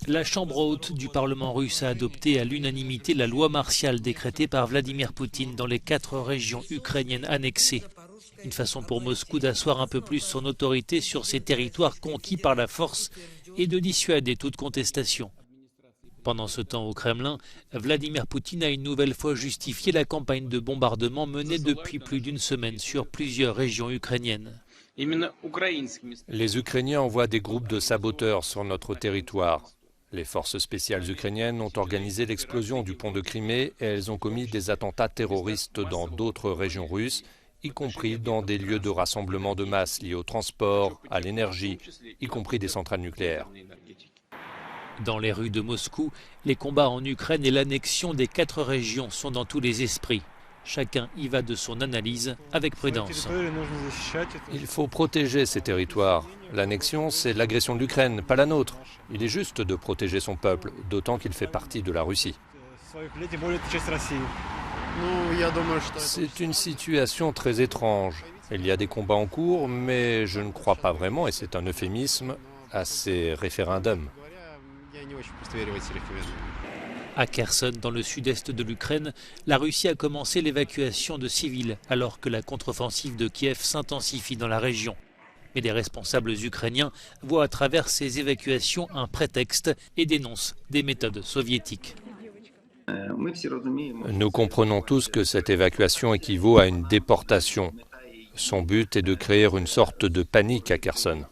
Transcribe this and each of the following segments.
La Chambre haute du Parlement russe a adopté à l'unanimité la loi martiale décrétée par Vladimir Poutine dans les 4 régions ukrainiennes annexées. Une façon pour Moscou d'asseoir un peu plus son autorité sur ces territoires conquis par la force et de dissuader toute contestation. Pendant ce temps au Kremlin, Vladimir Poutine a une nouvelle fois justifié la campagne de bombardement menée depuis plus d'une semaine sur plusieurs régions ukrainiennes. Les Ukrainiens envoient des groupes de saboteurs sur notre territoire. Les forces spéciales ukrainiennes ont organisé l'explosion du pont de Crimée et elles ont commis des attentats terroristes dans d'autres régions russes, y compris dans des lieux de rassemblement de masse liés au transport, à l'énergie, y compris des centrales nucléaires. Dans les rues de Moscou, les combats en Ukraine et l'annexion des 4 régions sont dans tous les esprits. Chacun y va de son analyse avec prudence. Il faut protéger ces territoires. L'annexion, c'est l'agression de l'Ukraine, pas la nôtre. Il est juste de protéger son peuple, d'autant qu'il fait partie de la Russie. C'est une situation très étrange. Il y a des combats en cours, mais je ne crois pas vraiment, et c'est un euphémisme, à ces référendums. À Kherson, dans le sud-est de l'Ukraine, la Russie a commencé l'évacuation de civils alors que la contre-offensive de Kiev s'intensifie dans la région. Mais des responsables ukrainiens voient à travers ces évacuations un prétexte et dénoncent des méthodes soviétiques. Nous comprenons tous que cette évacuation équivaut à une déportation. Son but est de créer une sorte de panique à Kherson.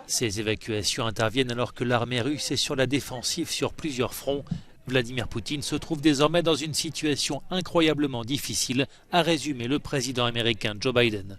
Ces évacuations interviennent alors que l'armée russe est sur la défensive sur plusieurs fronts. Vladimir Poutine se trouve désormais dans une situation incroyablement difficile, a résumé le président américain Joe Biden.